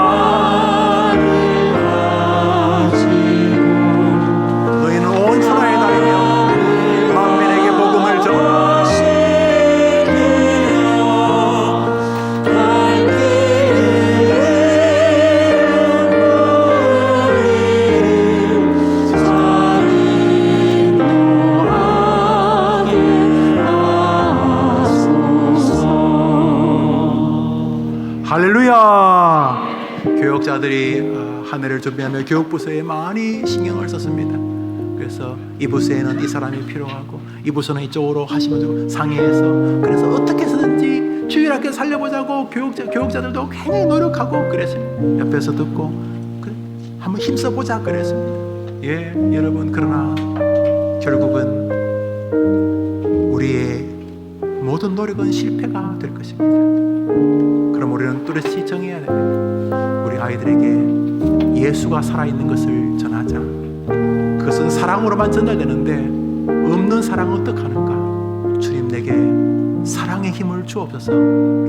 너희는 온 천하에 다니며 만민에게 복음을 전하라. 할렐루야. 교역자들이 한 해를 준비하며 교육부서에 많이 신경을 썼습니다. 그래서 이 부서에는 이 사람이 필요하고 이 부서는 이쪽으로 하시면 되고 상의해서 그래서 어떻게 해서든지 주일학교 살려보자고 교육자들도 굉장히 노력하고 그랬습니다. 옆에서 듣고 그래, 한번 힘써보자 그랬습니다. 예, 여러분 그러나 결국은 우리의 모든 노력은 실패가 될 것입니다. 그럼 우리는 뚜렷이 정해야 됩니다. 우리 아이들에게 예수가 살아있는 것을 전하자. 그것은 사랑으로만 전달되는데 없는 사랑은 어떡하는가? 주님 내게 사랑의 힘을 주옵소서.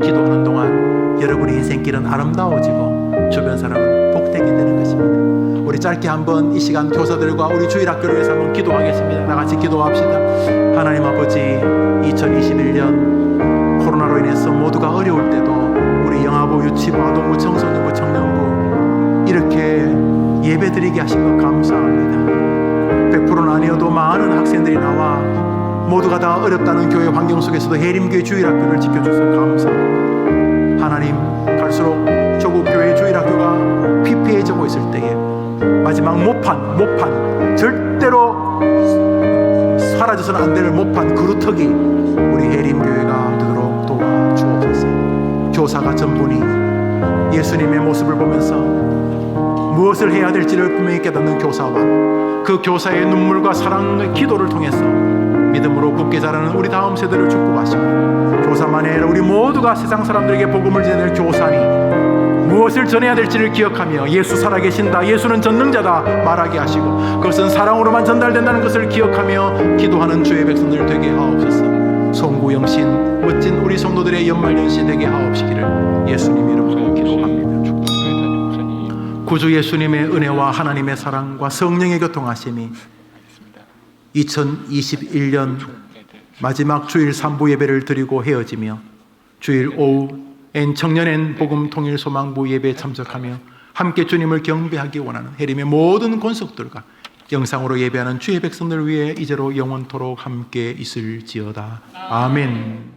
기도하는 동안 여러분의 인생길은 아름다워지고 주변 사람은 복되게 되는 것입니다. 우리 짧게 한번 이 시간 교사들과 우리 주일학교를 위해서 한번 기도하겠습니다. 다 같이 기도합시다. 하나님 아버지 2021년 코로나로 인해서 모두가 어려울 때도 우리 영아부, 유치부, 아동부, 청소년부, 청년부 이렇게 예배드리게 하신 것 감사합니다. 100%는 아니어도 많은 학생들이 나와 모두가 다 어렵다는 교회 환경 속에서도 해림교회 주일학교를 지켜줘서 감사합니다. 하나님 갈수록 조국 교회 주일학교가 피폐해지고 있을 때에 마지막 모판 절대로 사라져서는 안 될 모판 그루터기 우리 해림교회가 되도록 도와주옵소서. 교사가 전부니 예수님의 모습을 보면서 무엇을 해야 될지를 분명히 깨닫는 교사와 그 교사의 눈물과 사랑의 기도를 통해서 믿음으로 굳게 자라는 우리 다음 세대를 축복하시고 교사만이 아니라 우리 모두가 세상 사람들에게 복음을 전해낼 교사니 무엇을 전해야 될지를 기억하며 예수 살아계신다, 예수는 전능자다 말하게 하시고 그것은 사랑으로만 전달된다는 것을 기억하며 기도하는 주의 백성들 되게 하옵소서. 송구영신 멋진 우리 성도들의 연말연시 되게 하옵시기를 예수님 이름으로 기도합니다. 구주 예수님의 은혜와 하나님의 사랑과 성령의 교통하심이 2021년 마지막 주일 3부 예배를 드리고 헤어지며 주일 오후 청년엔 복음 통일 소망부 예배에 참석하며 함께 주님을 경배하기 원하는 해림의 모든 권속들과 영상으로 예배하는 주의 백성들 위해 이제로 영원토록 함께 있을지어다. 아멘.